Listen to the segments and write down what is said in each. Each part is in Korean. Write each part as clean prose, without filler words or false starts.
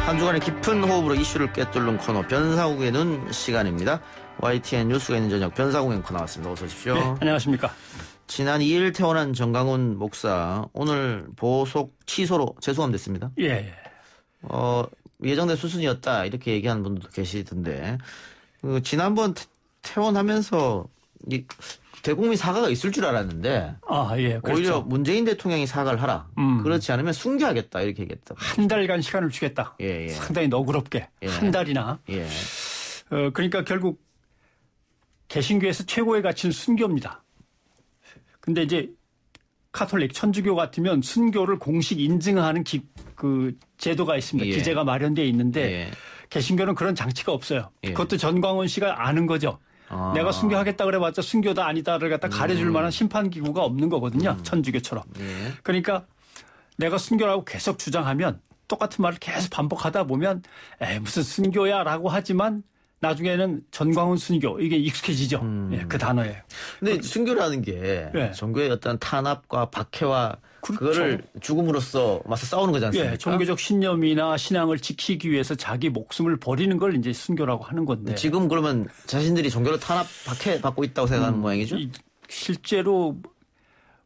한 주간의 깊은 호흡으로 이슈를 꿰뚫는 코너 변사국의 눈 시간입니다. YTN 뉴스가 있는 저녁 변사국의 코너 나왔습니다. 어서 오십시오. 네, 안녕하십니까. 지난 2일 퇴원한 정강훈 목사 오늘 보석 취소로 재소감됐습니다. 예. 예정된 수순이었다 이렇게 얘기하는 분들도 계시던데 지난번 퇴원하면서 대국민 사과가 있을 줄 알았는데 그렇죠. 오히려 문재인 대통령이 사과를 하라. 그렇지 않으면 순교하겠다 이렇게 얘기했다. 한 달간 시간을 주겠다. 예. 상당히 너그럽게 한 달이나. 예. 그러니까 결국 개신교에서 최고의 가치는 순교입니다. 근데 이제 카톨릭 천주교 같으면 순교를 공식 인증하는 그 제도가 있습니다. 기재가 마련되어 있는데 개신교는 그런 장치가 없어요. 그것도 전광훈 씨가 아는 거죠. 내가 순교하겠다 그래봤자 순교다 아니다를 갖다 가려줄 만한 심판기구가 없는 거거든요. 천주교처럼. 그러니까 내가 순교라고 계속 주장하면 똑같은 말을 계속 반복하다 보면 무슨 순교야 라고 하지만 나중에는 전광훈 순교 이게 익숙해지죠. 그 단어에. 근데 순교라는 게 종교의 어떤 탄압과 박해와 그거를 죽음으로써 맞서 싸우는 거지 않습니까? 종교적 신념이나 신앙을 지키기 위해서 자기 목숨을 버리는 걸 이제 순교라고 하는 건데. 지금 그러면 자신들이 종교를 탄압, 박해 받고 있다고 생각하는 모양이죠? 실제로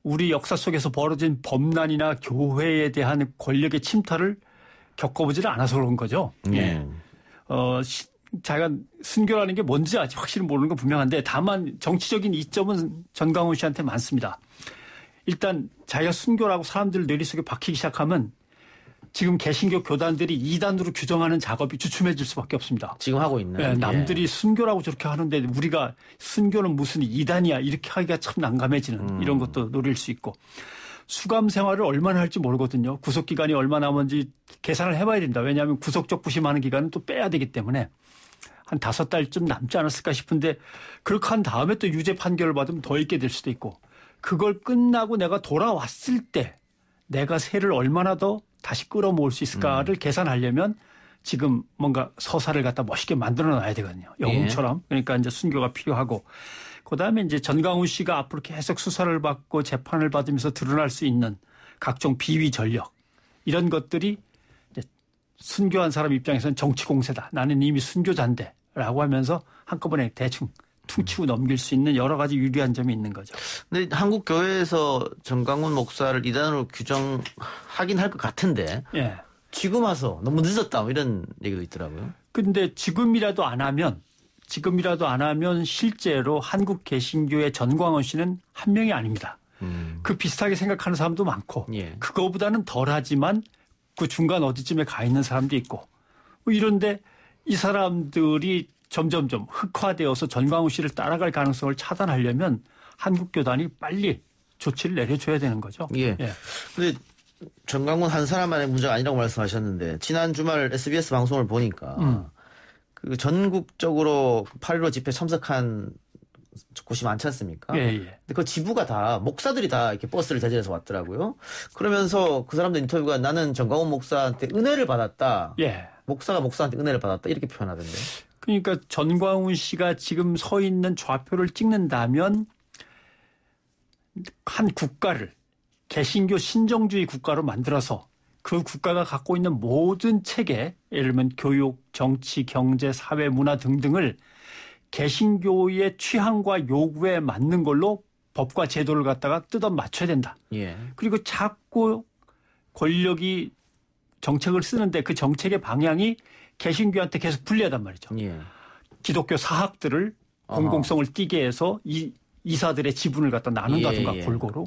우리 역사 속에서 벌어진 범난이나 교회에 대한 권력의 침탈을 겪어보지를 않아서 그런 거죠. 자기가 순교라는 게 뭔지 아직 확실히 모르는 건 분명한데 다만 정치적인 이점은 전광훈 씨한테 많습니다. 일단 자기가 순교라고 사람들 뇌리 속에 박히기 시작하면 지금 개신교 교단들이 이단으로 규정하는 작업이 주춤해질 수밖에 없습니다. 지금 하고 있는. 남들이 순교라고 저렇게 하는데 우리가 순교는 무슨 이단이야 이렇게 하기가 참 난감해지는 이런 것도 노릴 수 있고 수감 생활을 얼마나 할지 모르거든요. 구속기간이 얼마 남은지 계산을 해봐야 된다. 왜냐하면 구속적 부심하는 기간은 또 빼야 되기 때문에 한 5달쯤 남지 않았을까 싶은데 그렇게 한 다음에 또 유죄 판결을 받으면 더 있게 될 수도 있고 그걸 끝나고 내가 돌아왔을 때 내가 새를 얼마나 더 다시 끌어모을 수 있을까를 계산하려면 지금 뭔가 서사를 갖다 멋있게 만들어 놔야 되거든요. 영웅처럼. 그러니까 이제 순교가 필요하고 그다음에 이제 전광훈 씨가 앞으로 계속 수사를 받고 재판을 받으면서 드러날 수 있는 각종 비위 전력 이런 것들이 이제 순교한 사람 입장에서는 정치 공세다. 나는 이미 순교자인데라고 하면서 한꺼번에 대충 퉁치고 넘길 수 있는 여러 가지 유리한 점이 있는 거죠. 근데 한국 교회에서 전광훈 목사를 이단으로 규정하긴 할 것 같은데 지금 와서 너무 늦었다 이런 얘기도 있더라고요. 근데 지금이라도 안 하면 실제로 한국 개신교의 전광훈 씨는 한 명이 아닙니다. 그 비슷하게 생각하는 사람도 많고 그거보다는 덜하지만 그 중간 어디쯤에 가 있는 사람도 있고 이런데 이 사람들이 점점점 흑화되어서 전광훈 씨를 따라갈 가능성을 차단하려면 한국 교단이 빨리 조치를 내려줘야 되는 거죠. 그런데 전광훈 한 사람만의 문제가 아니라고 말씀하셨는데 지난 주말 SBS 방송을 보니까 그 전국적으로 8.15 집회 참석한 곳이 많지 않습니까? 근데 그 지부가 다 목사들이 다 이렇게 버스를 대절해서 왔더라고요. 그러면서 그 사람들 인터뷰가 나는 전광훈 목사한테 은혜를 받았다. 목사가 목사한테 은혜를 받았다 이렇게 표현하던데. 그러니까 전광훈 씨가 지금 서 있는 좌표를 찍는다면 한 국가를 개신교 신정주의 국가로 만들어서 그 국가가 갖고 있는 모든 체계, 예를 들면 교육, 정치, 경제, 사회, 문화 등등을 개신교의 취향과 요구에 맞는 걸로 법과 제도를 갖다가 뜯어 맞춰야 된다. 그리고 자꾸 권력이 정책을 쓰는데 그 정책의 방향이 개신교한테 계속 불리하단 말이죠. 기독교 사학들을 공공성을 띠게 해서 이사들의 지분을 갖다 나눈다든가 골고루.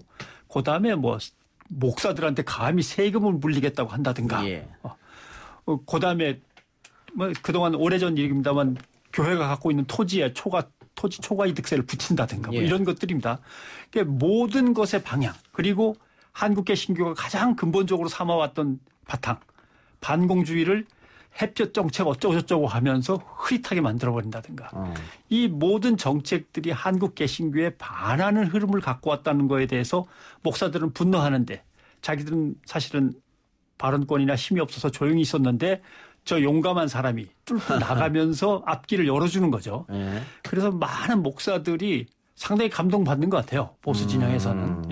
그다음에 뭐 목사들한테 감히 세금을 물리겠다고 한다든가. 그다음에 뭐 그동안 오래전 얘기입니다만 교회가 갖고 있는 토지 초과 이득세를 붙인다든가 뭐 이런 것들입니다. 그러니까 모든 것의 방향 그리고 한국 개신교가 가장 근본적으로 삼아왔던 바탕 반공주의를 햇볕 정책 어쩌고저쩌고 하면서 흐릿하게 만들어버린다든가. 이 모든 정책들이 한국 개신교에 반하는 흐름을 갖고 왔다는 거에 대해서 목사들은 분노하는데 자기들은 사실은 발언권이나 힘이 없어서 조용히 있었는데 저 용감한 사람이 뚫고 나가면서 앞길을 열어주는 거죠. 그래서 많은 목사들이 상당히 감동받는 것 같아요. 보수 진영에서는.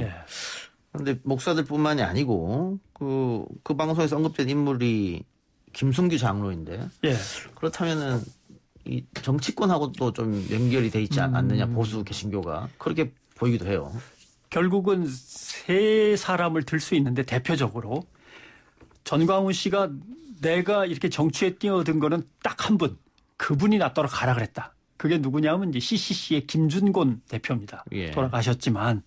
그런데 목사들뿐만이 아니고 그 방송에서 언급된 인물이 김승규 장로인데 예. 그렇다면은 이 정치권하고도 좀 연결이 돼 있지 않느냐 보수 개신교가 그렇게 보이기도 해요. 결국은 세 사람을 들 수 있는데 대표적으로 전광훈 씨가 내가 이렇게 정치에 뛰어든 거는 딱 한 분. 그분이 낫도록 가라 그랬다. 그게 누구냐면 이제 CCC의 김준곤 대표입니다. 예. 돌아가셨지만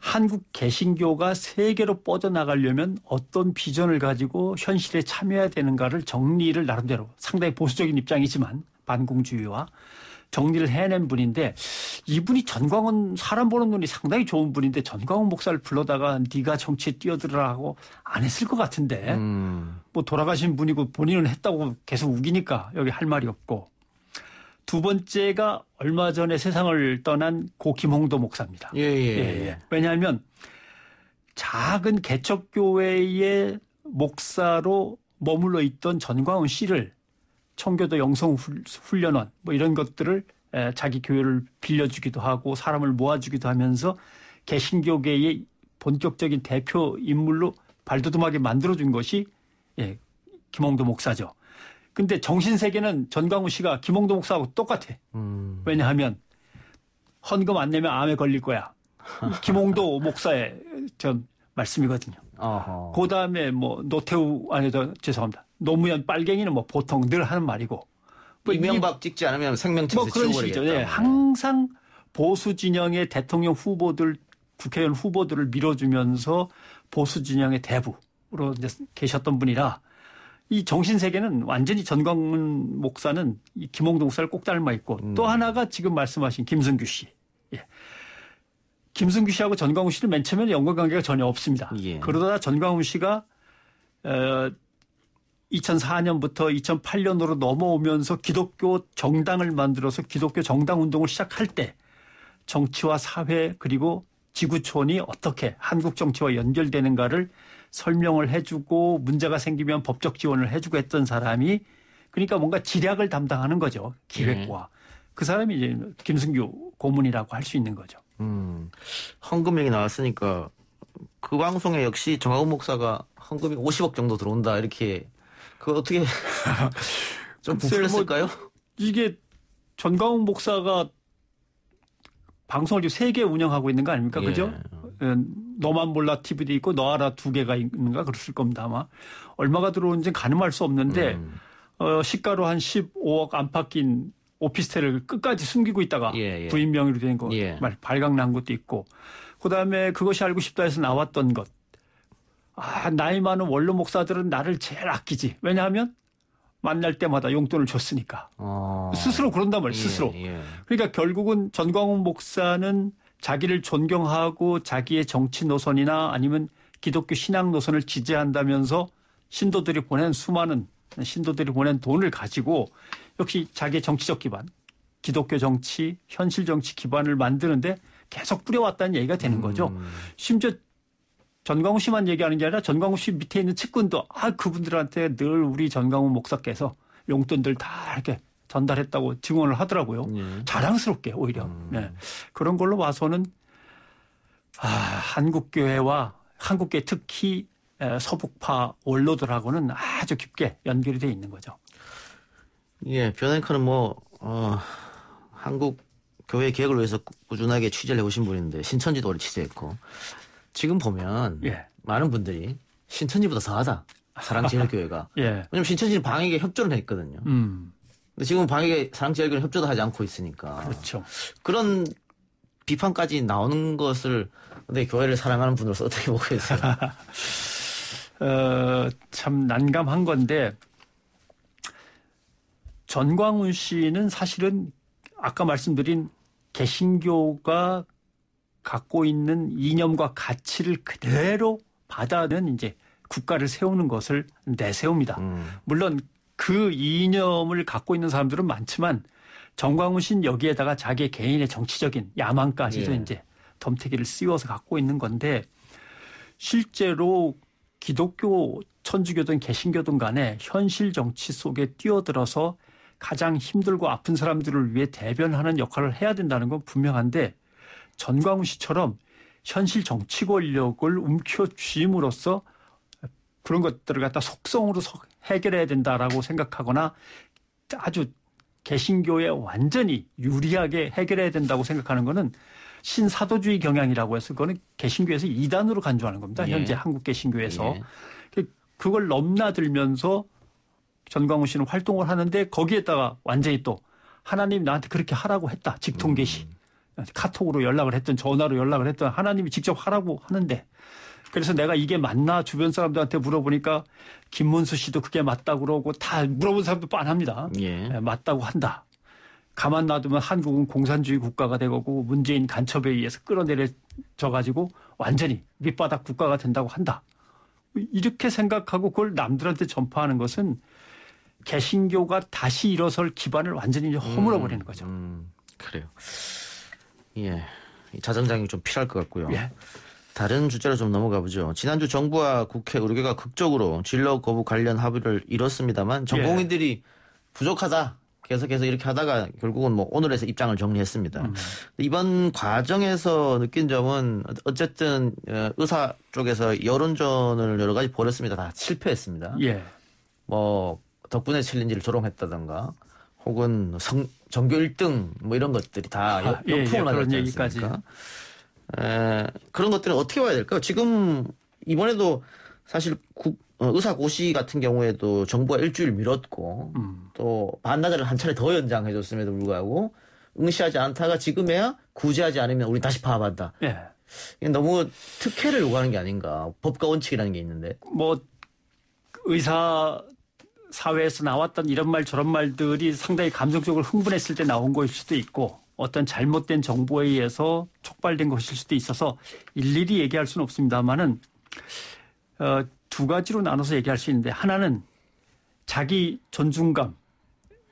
한국 개신교가 세계로 뻗어나가려면 어떤 비전을 가지고 현실에 참여해야 되는가를 정리를 나름대로 상당히 보수적인 입장이지만 반공주의와 정리를 해낸 분인데 이분이 전광훈 사람 보는 눈이 상당히 좋은 분인데 전광훈 목사를 불러다가 네가 정치에 뛰어들으라고 안 했을 것 같은데 뭐 돌아가신 분이고 본인은 했다고 계속 우기니까 여기 할 말이 없고 두 번째가 얼마 전에 세상을 떠난 고 김홍도 목사입니다. 예. 왜냐하면 작은 개척교회의 목사로 머물러 있던 전광훈 씨를 청교도 영성훈련원 뭐 이런 것들을 자기 교회를 빌려주기도 하고 사람을 모아주기도 하면서 개신교계의 본격적인 대표 인물로 발돋움하게 만들어준 것이 김홍도 목사죠. 근데 정신세계는 전광훈 씨가 김홍도 목사하고 똑같아. 왜냐하면 헌금 안 내면 암에 걸릴 거야. 김홍도 목사의 전 말씀이거든요. 그 다음에 뭐 노태우 죄송합니다. 노무현 빨갱이는 뭐 보통 늘 하는 말이고. 뭐 이명박 찍지 않으면 생명체에서 그런 식이죠. 예, 항상 보수 진영의 대통령 후보들, 국회의원 후보들을 밀어주면서 보수 진영의 대부로 이제 계셨던 분이라 이 정신세계는 완전히 전광훈 목사는 이 김홍도 목사를 꼭 닮아 있고 또 하나가 지금 말씀하신 김승규 씨. 예. 김승규 씨하고 전광훈 씨는 맨 처음에는 연관관계가 전혀 없습니다. 예. 그러다 전광훈 씨가 2004년부터 2008년으로 넘어오면서 기독교 정당을 만들어서 기독교 정당 운동을 시작할 때 정치와 사회 그리고 지구촌이 어떻게 한국 정치와 연결되는가를 설명을 해주고 문제가 생기면 법적 지원을 해주고 했던 사람이 그러니까 뭔가 지략을 담당하는 거죠. 기획과. 그 사람이 이제 김승규 고문이라고 할 수 있는 거죠. 헌금 얘기 나왔으니까 그 방송에 역시 정광훈 목사가 헌금이 50억 정도 들어온다 이렇게 그거 어떻게 좀 부풀렸을까요? 이게 전광훈 목사가 방송을 지금 3개 운영하고 있는 거 아닙니까? 그죠? 너만 몰라 TV도 있고 너 알아 2개가 있는가 그랬을 겁니다 아마. 얼마가 들어오는지 가늠할 수 없는데 시가로 한 15억 안팎인 오피스텔을 끝까지 숨기고 있다가 부인 명의로 된 거 발각난 것도 있고 그다음에 그것이 알고 싶다 해서 나왔던 것. 나이 많은 원로 목사들은 나를 제일 아끼지. 왜냐하면 만날 때마다 용돈을 줬으니까. 스스로 그런단 말이에요. 스스로. 그러니까 결국은 전광훈 목사는 자기를 존경하고 자기의 정치 노선이나 아니면 기독교 신앙 노선을 지지한다면서 신도들이 보낸 수많은 신도들이 보낸 돈을 가지고 역시 자기의 정치적 기반, 기독교 정치, 현실 정치 기반을 만드는데 계속 뿌려왔다는 얘기가 되는 거죠. 심지어 전광훈 씨만 얘기하는 게 아니라 전광훈 씨 밑에 있는 측근도 그분들한테 늘 우리 전광훈 목사께서 용돈들 다 이렇게 전달했다고 증언을 하더라고요. 자랑스럽게 오히려. 그런 걸로 봐서는 한국교회와 한국교회 특히 서북파 원로들하고는 아주 깊게 연결이 돼 있는 거죠. 예, 변앵커는 한국 교회 개혁을 위해서 꾸준하게 취재를 해오신 분인데 신천지도 오래 취재했고 지금 보면 많은 분들이 신천지보다 더하다. 사랑제일교회가. 왜냐면 신천지는 방역에 협조를 했거든요. 근데 지금 방역에 사랑제일교회는 협조도 하지 않고 있으니까. 그렇죠. 그런 비판까지 나오는 것을 근데 교회를 사랑하는 분으로서 어떻게 보고 계세요? 참 난감한 건데 전광훈 씨는 사실은 아까 말씀드린 개신교가 갖고 있는 이념과 가치를 그대로 받아는 이제 국가를 세우는 것을 내세웁니다. 물론 그 이념을 갖고 있는 사람들은 많지만 전광훈 씨는 여기에다가 자기의 개인의 정치적인 야망까지도 이제 덤태기를 씌워서 갖고 있는 건데 실제로 기독교, 천주교든 개신교든 간에 현실 정치 속에 뛰어들어서 가장 힘들고 아픈 사람들을 위해 대변하는 역할을 해야 된다는 건 분명한데 전광훈 씨처럼 현실 정치 권력을 움켜쥐임으로써 그런 것들을 갖다 속성으로 해결해야 된다라고 생각하거나 아주 개신교에 완전히 유리하게 해결해야 된다고 생각하는 거는 신사도주의 경향이라고 해서 그거는 개신교에서 이단으로 간주하는 겁니다. 예. 현재 한국 개신교에서. 예. 그걸 넘나들면서 전광훈 씨는 활동을 하는데 거기에다가 완전히 또 하나님이 나한테 그렇게 하라고 했다. 직통계시. 카톡으로 연락을 했든 전화로 연락을 했든 하나님이 직접 하라고 하는데 그래서 내가 이게 맞나 주변 사람들한테 물어보니까 김문수 씨도 그게 맞다고 그러고 다 물어본 사람도 빤합니다. 예. 맞다고 한다. 가만 놔두면 한국은 공산주의 국가가 되고 문재인 간첩에 의해서 끌어내려져 가지고 완전히 밑바닥 국가가 된다고 한다. 이렇게 생각하고 그걸 남들한테 전파하는 것은 개신교가 다시 일어설 기반을 완전히 허물어 버리는 거죠. 그래요. 예. 자정장이 좀 필요할 것 같고요. 예. 다른 주제로 좀 넘어가 보죠. 지난주 정부와 국회, 의료계가 극적으로 진료 거부 관련 합의를 이뤘습니다만 전공의들이 부족하다. 계속해서 이렇게 하다가 결국은 뭐 오늘에서 입장을 정리했습니다. 이번 과정에서 느낀 점은 어쨌든 의사 쪽에서 여론전을 여러 가지 벌였습니다. 다 실패했습니다. 예. 뭐 덕분에 챌린지를 조롱했다던가 혹은 전교 1등 뭐 이런 것들이 다 역풍을 맞았지 않습니까? 그런 것들은 어떻게 봐야 될까요? 지금 이번에도 사실 의사고시 같은 경우에도 정부가 일주일 미뤘고 또 반나절을 한 차례 더 연장해줬음에도 불구하고 응시하지 않다가 지금에야 구제하지 않으면 우리 다시 파업한다. 예. 너무 특혜를 요구하는 게 아닌가. 법과 원칙이라는 게 있는데. 뭐 의사 사회에서 나왔던 이런 말 저런 말들이 상당히 감정적으로 흥분했을 때 나온 것일 수도 있고 어떤 잘못된 정보에 의해서 촉발된 것일 수도 있어서 일일이 얘기할 수는 없습니다만은 두 가지로 나눠서 얘기할 수 있는데 하나는 자기 존중감,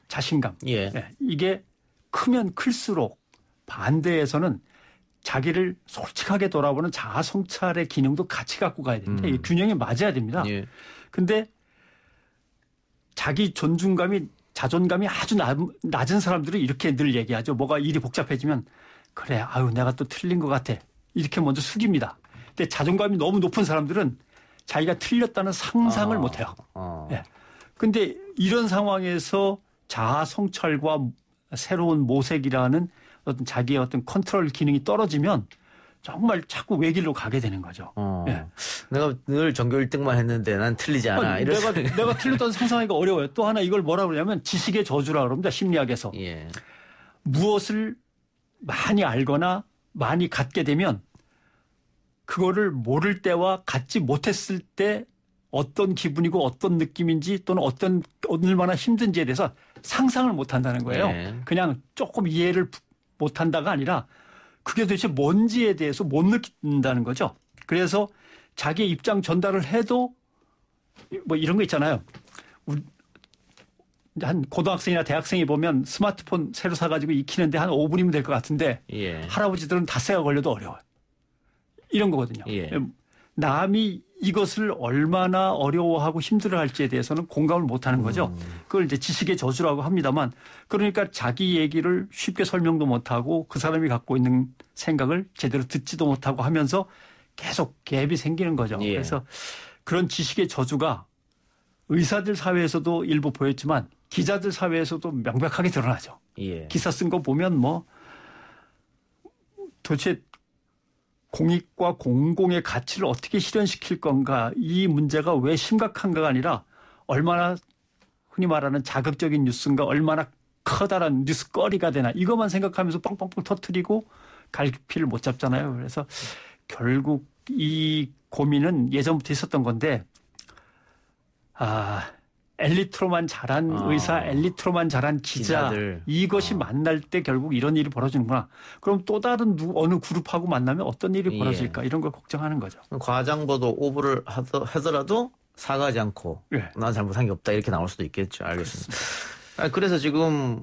자신감. 예. 이게 크면 클수록 반대에서는 자기를 솔직하게 돌아보는 자아 성찰의 기능도 같이 갖고 가야 됩니다. 이 균형이 맞아야 됩니다. 예. 근데 자기 존중감이 자존감이 아주 낮은 사람들은 이렇게 늘 얘기하죠. 뭐가 일이 복잡해지면 그래 아유 내가 또 틀린 것 같아. 이렇게 먼저 숙입니다. 근데 자존감이 너무 높은 사람들은 자기가 틀렸다는 상상을 못해요. 예. 근데 이런 상황에서 자아 성찰과 새로운 모색이라는 어떤 자기의 어떤 컨트롤 기능이 떨어지면 정말 자꾸 외길로 가게 되는 거죠. 예. 내가 늘 전교 1등만 했는데 난 틀리지 않아. 내가 틀렸다는 상상하기가 어려워요. 또 하나 이걸 뭐라 그러냐면 지식의 저주라 그럽니다. 심리학에서. 예. 무엇을 많이 알거나 많이 갖게 되면 그거를 모를 때와 갖지 못했을 때 어떤 기분이고 어떤 느낌인지 또는 얼마나 힘든지에 대해서 상상을 못한다는 거예요. 예. 그냥 조금 이해를 못한다가 아니라 그게 도대체 뭔지에 대해서 못 느낀다는 거죠. 그래서 자기의 입장 전달을 해도 뭐 이런 거 있잖아요. 한 고등학생이나 대학생이 보면 스마트폰 새로 사가지고 익히는데 한 5분이면 될 것 같은데 예. 할아버지들은 닷새가 걸려도 어려워요. 이런 거거든요. 예. 남이 이것을 얼마나 어려워하고 힘들어할지에 대해서는 공감을 못하는 거죠. 그걸 이제 지식의 저주라고 합니다만 그러니까 자기 얘기를 쉽게 설명도 못하고 그 사람이 갖고 있는 생각을 제대로 듣지도 못하고 하면서 계속 갭이 생기는 거죠. 예. 그래서 그런 지식의 저주가 의사들 사회에서도 일부 보였지만 기자들 사회에서도 명백하게 드러나죠. 예. 기사 쓴 거 보면 뭐 도대체 공익과 공공의 가치를 어떻게 실현시킬 건가 이 문제가 왜 심각한가가 아니라 얼마나 흔히 말하는 자극적인 뉴스인가 얼마나 커다란 뉴스거리가 되나 이것만 생각하면서 뻥뻥뻥 터뜨리고 갈피를 못 잡잖아요. 그래서 결국 이 고민은 예전부터 있었던 건데 엘리트로만 잘한 의사, 엘리트로만 잘한 기자 기자들. 이것이 만날 때 결국 이런 일이 벌어지는구나. 그럼 또 다른 어느 그룹하고 만나면 어떤 일이 벌어질까 이런 걸 걱정하는 거죠. 과장보도 오보를 하더라도 사과하지 않고 예. 난 잘못한 게 없다 이렇게 나올 수도 있겠죠. 알겠습니다. 그래서 지금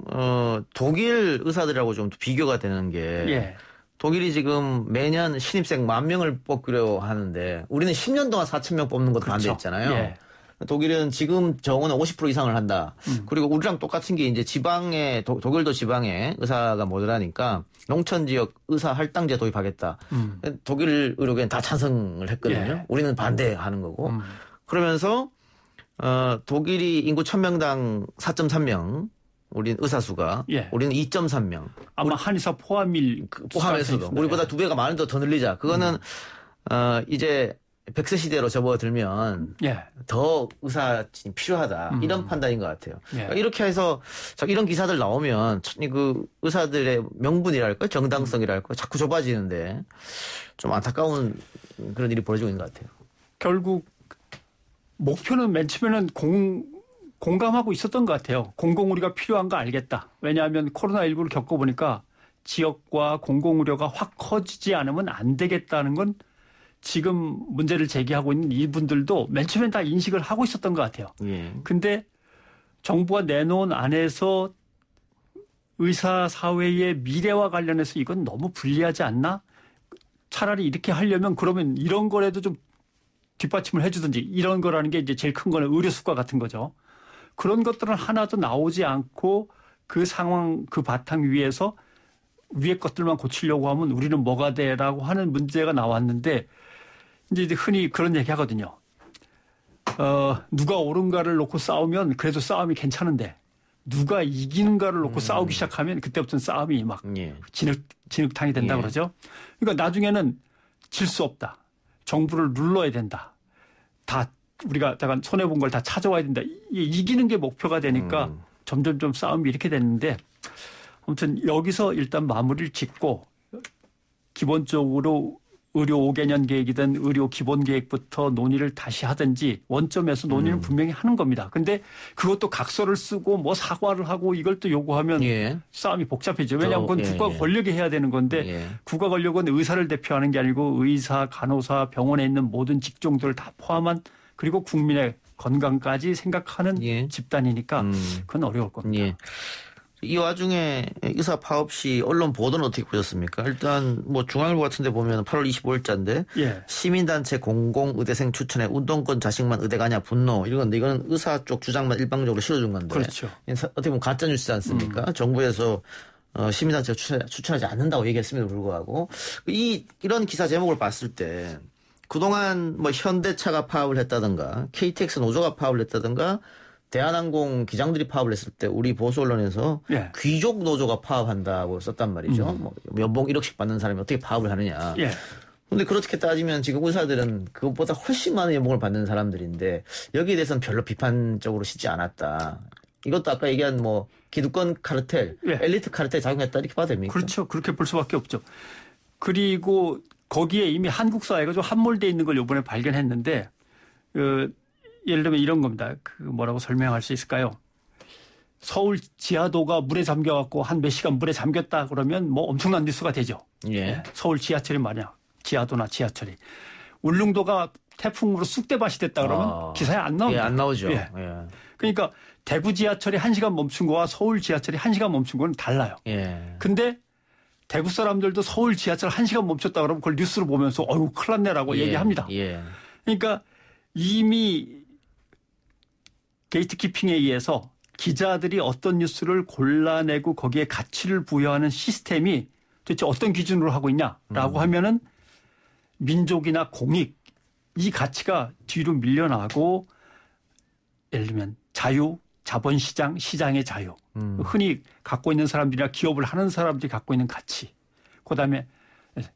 독일 의사들하고 좀 비교가 되는 게 예. 독일이 지금 매년 신입생 10,000명을 뽑기로 하는데 우리는 10년 동안 4,000명 뽑는 것도 그렇죠. 반대했잖아요. 예. 독일은 지금 정원은 50% 이상을 한다. 그리고 우리랑 똑같은 게 이제 지방에 독일도 지방에 의사가 모자라니까 농촌 지역 의사 할당제 도입하겠다. 독일 의료계는 다 찬성을 했거든요. 예. 우리는 반대하는 거고. 그러면서 독일이 인구 1000명당 4.3명, 우린 의사 수가, 예. 우리는 2.3명. 아마 한의사 포함해서도 우리보다 2배가 많은데 더 늘리자. 그거는 이제 100세 시대로 접어들면 예. 더 의사 필요하다 이런 판단인 것 같아요. 예. 그러니까 이렇게 해서 이런 기사들 나오면 그 의사들의 명분이랄까 정당성이랄까 자꾸 좁아지는데 좀 안타까운 그런 일이 벌어지고 있는 것 같아요. 결국 목표는 맨 처음에는 공감하고 있었던 것 같아요. 공공의료가 필요한 거 알겠다. 왜냐하면 코로나19를 겪어보니까 지역과 공공의료가 확 커지지 않으면 안 되겠다는 건 지금 문제를 제기하고 있는 이분들도 맨 처음엔 다 인식을 하고 있었던 것 같아요. 근데 정부가 내놓은 안에서 의사사회의 미래와 관련해서 이건 너무 불리하지 않나? 차라리 이렇게 하려면 그러면 이런 거라도 좀 뒷받침을 해주든지 이런 거라는 게 이제 제일 큰 거는 의료수가 같은 거죠. 그런 것들은 하나도 나오지 않고 그 상황, 그 바탕 위에서 위에 것들만 고치려고 하면 우리는 뭐가 돼라고 하는 문제가 나왔는데 이제 흔히 그런 얘기 하거든요. 누가 옳은가를 놓고 싸우면 그래도 싸움이 괜찮은데 누가 이기는가를 놓고 싸우기 시작하면 그때부터는 싸움이 막 진흙탕이 된다 그러죠. 그러니까 나중에는 질 수 없다. 정부를 눌러야 된다. 다 우리가 잠깐 손해본 걸 다 찾아와야 된다. 이기는 게 목표가 되니까 점점 싸움이 이렇게 됐는데 아무튼 여기서 일단 마무리를 짓고 기본적으로 의료 5개년 계획이든 의료 기본 계획부터 논의를 다시 하든지 원점에서 논의는 분명히 하는 겁니다. 근데 그것도 각서를 쓰고 뭐 사과를 하고 이걸 또 요구하면 싸움이 복잡해져. 왜냐하면 그건 국가 권력이 해야 되는 건데 국가 권력은 의사를 대표하는 게 아니고 의사, 간호사, 병원에 있는 모든 직종들을 다 포함한 그리고 국민의 건강까지 생각하는 집단이니까 그건 어려울 겁니다. 이 와중에 의사 파업 시 언론 보도는 어떻게 보셨습니까? 일단 뭐 중앙일보 같은 데 보면 8월 25일자인데 시민단체 공공의대생 추천에 운동권 자식만 의대 가냐 분노 이런 건데 이거는 의사 쪽 주장만 일방적으로 실어준 건데 그렇죠. 어떻게 보면 가짜 뉴스지 않습니까? 정부에서 시민단체가 추천하지 않는다고 얘기했음에도 불구하고 이런 기사 제목을 봤을 때 그동안 뭐 현대차가 파업을 했다든가 KTX 노조가 파업을 했다든가 대한항공 기장들이 파업을 했을 때 우리 보수 언론에서 귀족 노조가 파업한다고 썼단 말이죠. 뭐 연봉 1억씩 받는 사람이 어떻게 파업을 하느냐. 그런데 그렇게 따지면 지금 의사들은 그것보다 훨씬 많은 연봉을 받는 사람들인데 여기에 대해서는 별로 비판적으로 싣지 않았다. 이것도 아까 얘기한 뭐 기득권 카르텔, 엘리트 카르텔 작용했다 이렇게 봐도 됩니까? 그렇죠. 그렇게 볼 수밖에 없죠. 그리고 거기에 이미 한국 사회가 좀 함몰되어 있는 걸 이번에 발견했는데 예를 들면 이런 겁니다. 뭐라고 설명할 수 있을까요? 서울 지하도가 물에 잠겨갖고 한 몇 시간 물에 잠겼다 그러면 뭐 엄청난 뉴스가 되죠. 서울 지하철이 말이야. 지하도나 지하철이. 울릉도가 태풍으로 쑥대밭이 됐다 그러면 기사에 안 나옵니다. 안 나오죠. 그러니까 대구 지하철이 1시간 멈춘 거와 서울 지하철이 1시간 멈춘 거는 달라요. 근데 대구 사람들도 서울 지하철 1시간 멈췄다 그러면 그걸 뉴스로 보면서 어휴 큰일 났네라고 얘기합니다. 그러니까 이미 게이트키핑에 의해서 기자들이 어떤 뉴스를 골라내고 거기에 가치를 부여하는 시스템이 도대체 어떤 기준으로 하고 있냐라고 하면은 민족이나 공익 이 가치가 뒤로 밀려나고 예를 들면 자유, 자본시장, 시장의 자유 흔히 갖고 있는 사람들이나 기업을 하는 사람들이 갖고 있는 가치 그다음에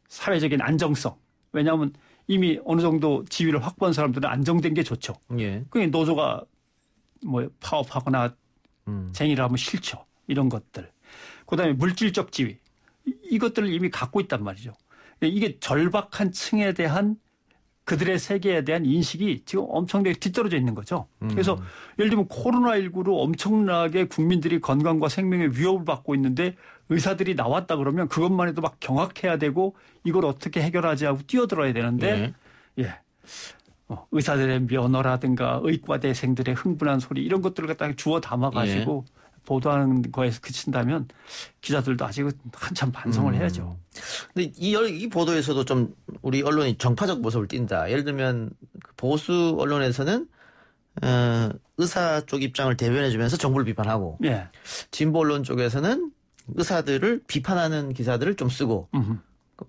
사회적인 안정성 왜냐하면 이미 어느 정도 지위를 확보한 사람들은 안정된 게 좋죠. 그러니까 노조가 뭐 파업하거나 쟁의를 하면 싫죠. 이런 것들. 그다음에 물질적 지위. 이것들을 이미 갖고 있단 말이죠. 이게 절박한 층에 대한 그들의 세계에 대한 인식이 지금 엄청나게 뒤떨어져 있는 거죠. 그래서 예를 들면 코로나19로 엄청나게 국민들이 건강과 생명의 위협을 받고 있는데 의사들이 나왔다 그러면 그것만 해도 막 경악해야 되고 이걸 어떻게 해결하지 하고 뛰어들어야 되는데 의사들의 면허라든가 의과대생들의 흥분한 소리 이런 것들을 갖다가 주워 담아가지고 보도하는 거에서 그친다면 기자들도 아직 한참 반성을 해야죠. 근데 이 보도에서도 좀 우리 언론이 정파적 모습을 띈다. 예를 들면 보수 언론에서는 의사 쪽 입장을 대변해주면서 정부를 비판하고 진보 언론 쪽에서는 의사들을 비판하는 기사들을 좀 쓰고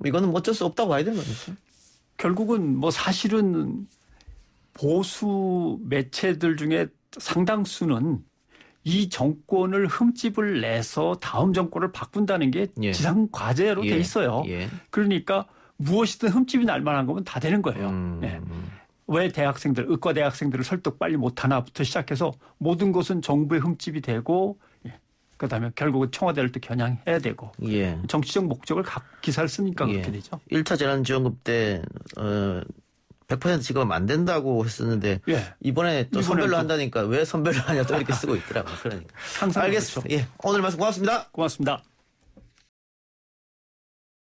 이거는 어쩔 수 없다고 봐야 되는 거죠. 결국은 뭐 사실은 보수 매체들 중에 상당수는 이 정권을 흠집을 내서 다음 정권을 바꾼다는 게 예. 지상 과제로 돼 있어요. 예. 그러니까 무엇이든 흠집이 날 만한 거면 다 되는 거예요. 예. 왜 대학생들, 의과 대학생들을 설득 빨리 못하나부터 시작해서 모든 것은 정부의 흠집이 되고 그다음에 결국은 청와대를 또 겨냥해야 되고 예. 정치적 목적을 기사를 쓰니까 그렇게 되죠. 1차 재난지원금 때 100% 지급하면 안 된다고 했었는데 이번에 또 선별로 한다니까 왜 선별로 하냐 또 이렇게 쓰고 있더라고요. 그러니까. 항상 알겠습니다. 그렇죠. 예, 오늘 말씀 고맙습니다. 고맙습니다.